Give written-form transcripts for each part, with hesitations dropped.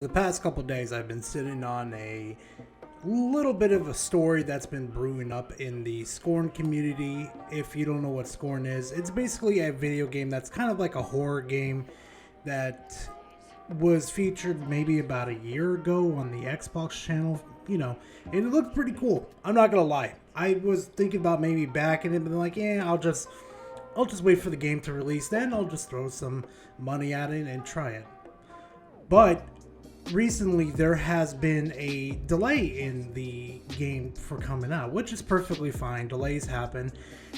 The past couple days, I've been sitting on a little bit of a story that's been brewing up in the Scorn community. If you don't know what Scorn is, it's basically a video game that's kind of like a horror game that was featured maybe about a year ago on the Xbox channel. And it looked pretty cool. I'm not gonna lie. I was thinking about maybe backing it, but then I'll just wait for the game to release. Then I'll just throw some money at it and try it. But recently there has been a delay in the game for coming out, which is perfectly fine. Delays happen,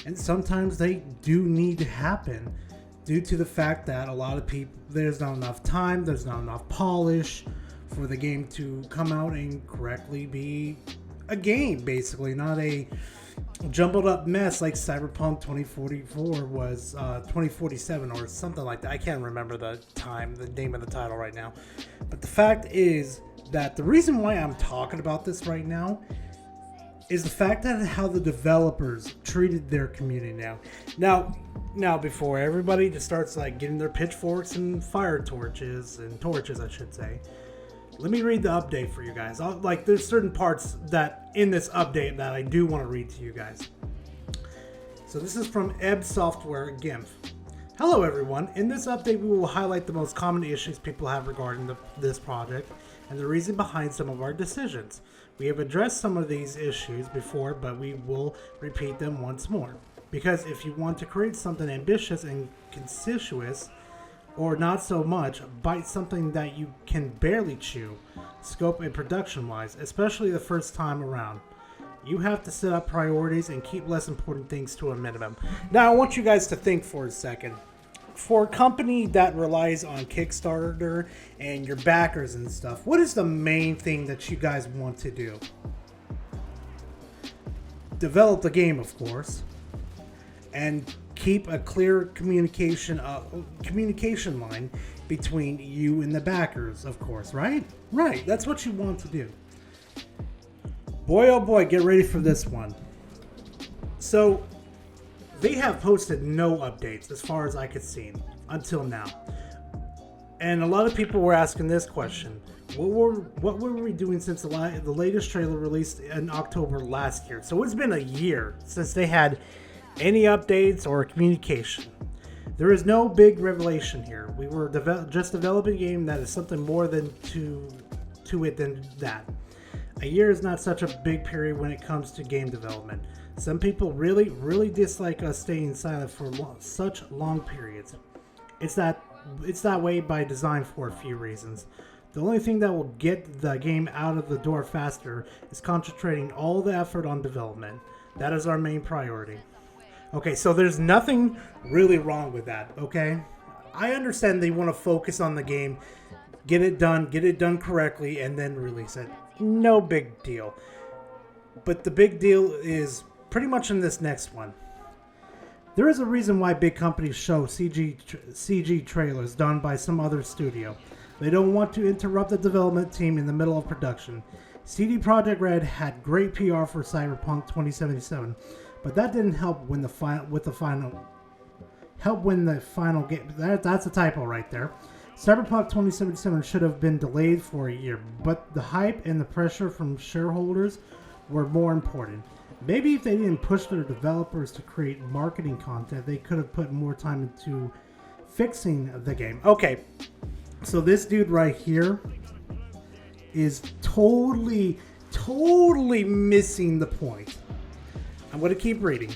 and sometimes they do need to happen due to the fact that a lot of people, there's not enough time, there's not enough polish for the game to come out and correctly be a game, basically, not a jumbled up mess like Cyberpunk 2044 was, 2047 or something like that. I can't remember the name of the title right now. But the fact is that the reason why I'm talking about this right now is the fact that how the developers treated their community now before everybody just starts like getting their pitchforks and fire torches I should say. Let me read the update for you guys. There's certain parts that in this update that I do want to read to you guys. So this is from Ebb Software GIMP. Hello everyone. In this update we will highlight the most common issues people have regarding this project and the reason behind some of our decisions. We have addressed some of these issues before, but we will repeat them once more. Because if you want to create something ambitious and conspicuous, or not so much, bite something that you can barely chew, scope and production wise, especially the first time around. You have to set up priorities and keep less important things to a minimum. Now I want you guys to think for a second. For a company that relies on Kickstarter and your backers and stuff, what is the main thing that you guys want to do? Develop the game, of course, and keep a clear communication line between you and the backers, of course, right? Right, that's what you want to do. Boy, oh boy, get ready for this one. So, they have posted no updates as far as I could see until now. And a lot of people were asking this question. What were we doing since the latest trailer released in October last year? So it's been a year since they had any updates or communication. There is no big revelation here. We were just developing a game that is something more than to it than that. A year is not such a big period when it comes to game development. Some people really dislike us staying silent for such long periods. It's that way by design for a few reasons. The only thing that will get the game out of the door faster is concentrating all the effort on development. That is our main priority. Okay, so there's nothing really wrong with that, okay? I understand they want to focus on the game, get it done correctly, and then release it. No big deal. But the big deal is pretty much in this next one. There is a reason why big companies show CG trailers done by some other studio. They don't want to interrupt the development team in the middle of production. CD Projekt Red had great PR for Cyberpunk 2077. But that didn't help when the final game. That's a typo right there. Cyberpunk 2077 should have been delayed for a year, but the hype and the pressure from shareholders were more important. Maybe if they didn't push their developers to create marketing content, they could have put more time into fixing the game. Okay, so this dude right here is totally missing the point. I'm going to keep reading.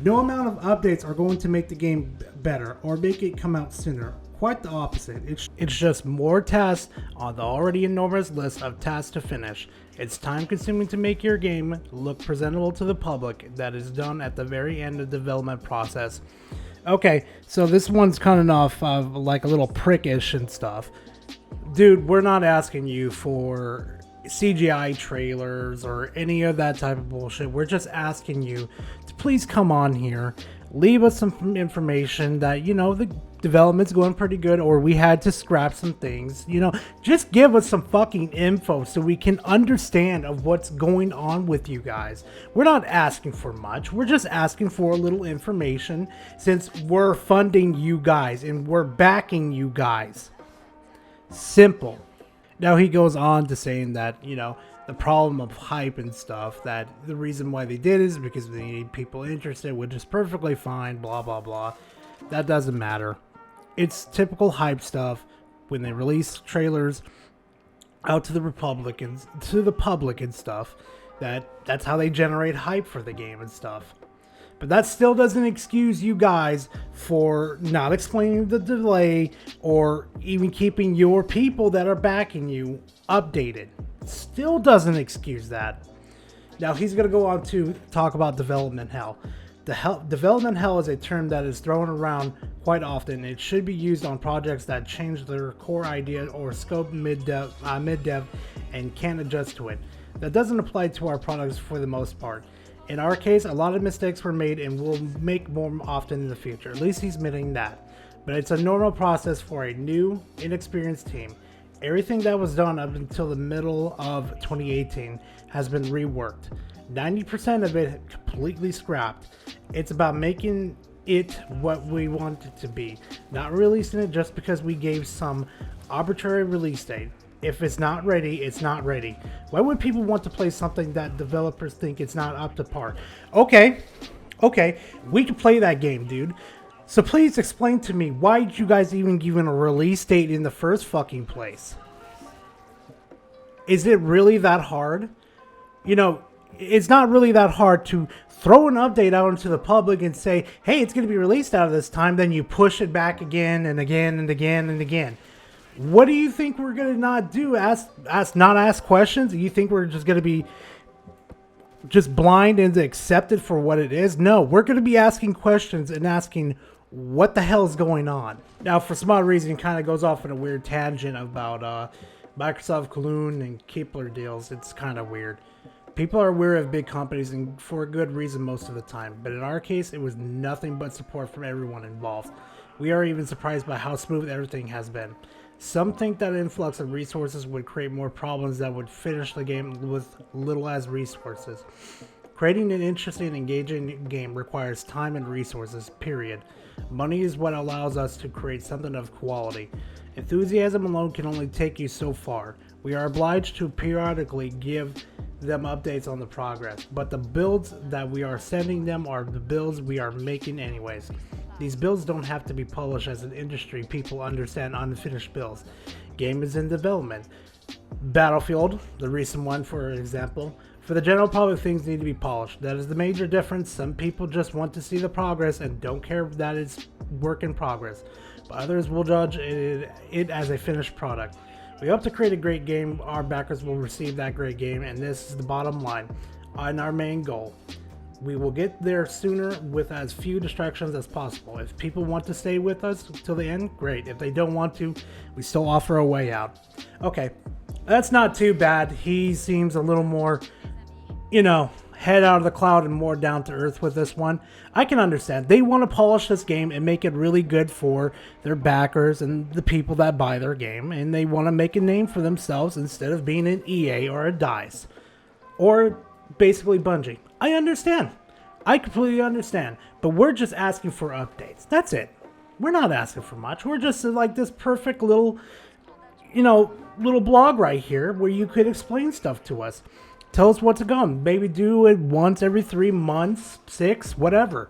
No amount of updates are going to make the game better or make it come out sooner. Quite the opposite. It's just more tasks on the already enormous list of tasks to finish. It's time consuming to make your game look presentable to the public. That is done at the very end of the development process. Okay, so this one's kind of like a little prickish and stuff. Dude, we're not asking you for CGI trailers or any of that type of bullshit. We're just asking you to please come on here, leave us some information that, the development's going pretty good, or we had to scrap some things. Just give us some fucking info so we can understand of what's going on with you guys. We're not asking for much. We're just asking for a little information since we're funding you guys and we're backing you guys. Simple. Now he goes on to saying that, the problem of hype and stuff, that the reason why they did is because they need people interested, which is perfectly fine, blah, blah, blah. That doesn't matter. It's typical hype stuff when they release trailers out to the public and stuff. That's how they generate hype for the game and stuff. But that still doesn't excuse you guys for not explaining the delay or even keeping your people that are backing you updated. Still doesn't excuse that. Now he's going to go on to talk about development hell. Development hell is a term that is thrown around quite often. It should be used on projects that change their core idea or scope mid-dev and can't adjust to it. That doesn't apply to our products for the most part. In our case, a lot of mistakes were made and will make more often in the future. At least he's admitting that. But it's a normal process for a new, inexperienced team. Everything that was done up until the middle of 2018 has been reworked. 90% of it completely scrapped. It's about making it what we want it to be, not releasing it just because we gave some arbitrary release date. If it's not ready, it's not ready. Why would people want to play something that developers think it's not up to par? Okay, we can play that game, dude. So please explain to me, why did you guys even give a release date in the first fucking place? Is it really that hard? It's not really that hard to throw an update out into the public and say, hey, it's going to be released out of this time. Then you push it back again and again and again and again. What do you think we're going to not do? Not ask questions? You think we're just going to be just blind and accept it for what it is? No, we're going to be asking questions and asking what the hell is going on. Now, for some odd reason, it kind of goes off in a weird tangent about Microsoft Cologne and Kepler deals. It's kind of weird. People are aware of big companies, and for a good reason most of the time. But in our case, it was nothing but support from everyone involved. We are even surprised by how smooth everything has been. Some think that an influx of resources would create more problems that would finish the game with little as resources. Creating an interesting and engaging game requires time and resources, period. Money is what allows us to create something of quality. Enthusiasm alone can only take you so far. We are obliged to periodically give them updates on the progress, but the builds that we are sending them are the builds we are making anyways. These builds don't have to be published. As an industry, people understand unfinished builds. Game is in development. Battlefield, the recent one for example. For the general public, things need to be polished. That is the major difference. Some people just want to see the progress and don't care that it's work in progress. But others will judge it as a finished product. We hope to create a great game. Our backers will receive that great game, and this is the bottom line and our main goal. We will get there sooner with as few distractions as possible. If people want to stay with us till the end, great. If they don't want to, we still offer a way out. Okay, that's not too bad. He seems a little more, head out of the cloud and more down to earth with this one. I can understand. They want to polish this game and make it really good for their backers and the people that buy their game, and they want to make a name for themselves instead of being an EA or a DICE or basically Bungie. I understand. I completely understand. But we're just asking for updates. That's it. We're not asking for much. We're just like this perfect little blog right here where you could explain stuff to us. Tell us what's to come. Maybe do it once every 3 months, 6, whatever.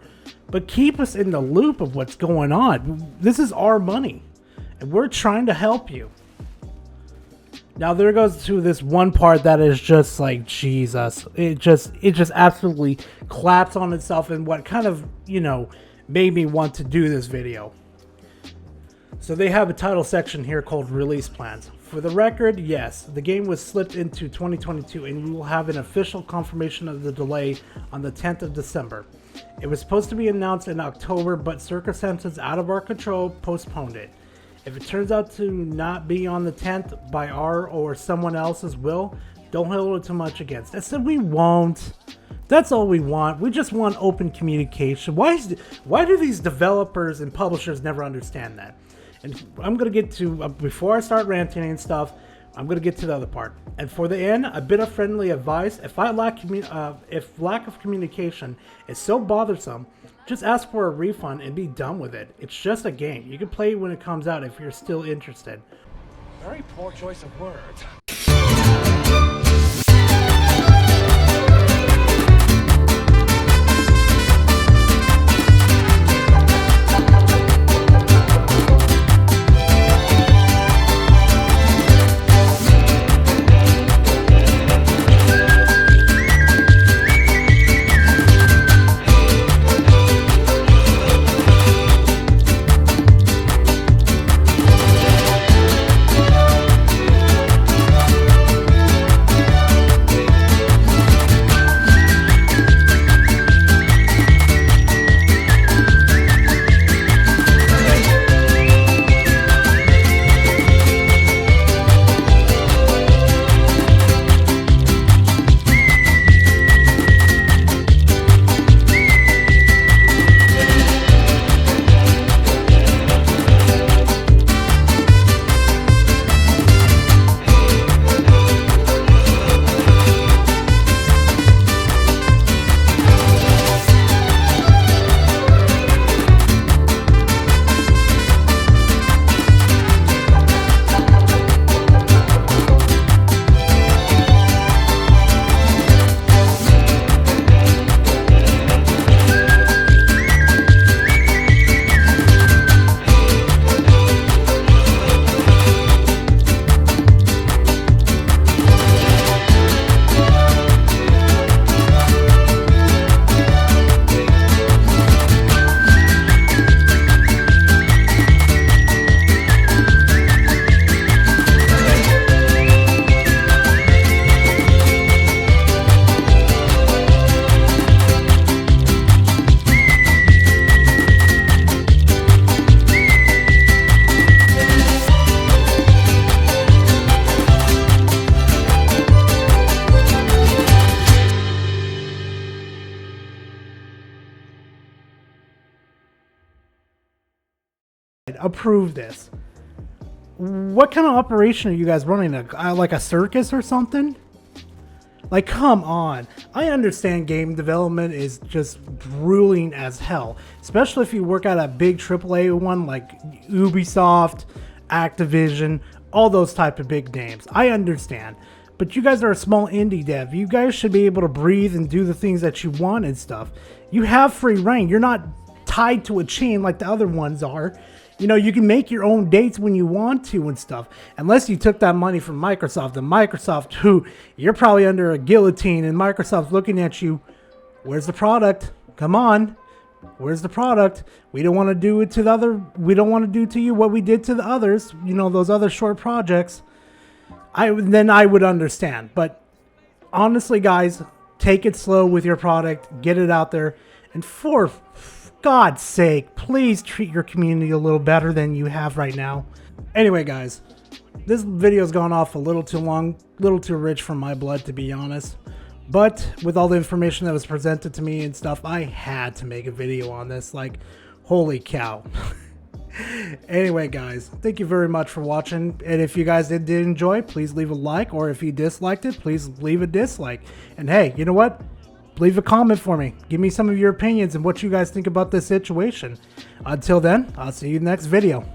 But keep us in the loop of what's going on. This is our money. And we're trying to help you. Now there goes to this one part that is just like Jesus. It just absolutely claps on itself, and what kind of, made me want to do this video. So they have a title section here called Release Plans. For the record, yes, the game was slipped into 2022, and we will have an official confirmation of the delay on the 10th of December. It was supposed to be announced in October, but circumstances out of our control postponed it. If it turns out to not be on the 10th by our or someone else's will, don't hold it too much against. I said we won't. That's all we want. We just want open communication. Why do these developers and publishers never understand that? And I'm going to get to, before I start ranting and stuff, I'm going to get to the other part. And for the end, a bit of friendly advice. If lack of communication is so bothersome, just ask for a refund and be done with it. It's just a game. You can play it when it comes out if you're still interested. Very poor choice of words. Approve this. What kind of operation are you guys running? Like a circus or something? Like, come on. I understand game development is just grueling as hell, especially if you work at a big AAA one like Ubisoft, Activision, all those type of big names. I understand. But you guys are a small indie dev. You guys should be able to breathe and do the things that you want and stuff. You have free reign. You're not tied to a chain like the other ones are. You know, you can make your own dates when you want to and stuff. Unless you took that money from Microsoft. And Microsoft, who you're probably under a guillotine, and Microsoft's looking at you. Where's the product? Come on. Where's the product? We don't want to do it to the other. We don't want to do to you what we did to the others. You know, those other short projects. Then I would understand. But honestly, guys, take it slow with your product. Get it out there. And for God's sake, please treat your community a little better than you have right now. Anyway, guys, this video's gone off a little too long, a little too rich for my blood, to be honest. But with all the information that was presented to me and stuff, I had to make a video on this. Like, holy cow. Anyway, guys, thank you very much for watching. And if you guys did enjoy, please leave a like. Or if you disliked it, please leave a dislike. And hey, you know what? Leave a comment for me. Give me some of your opinions and what you guys think about this situation. Until then, I'll see you in the next video.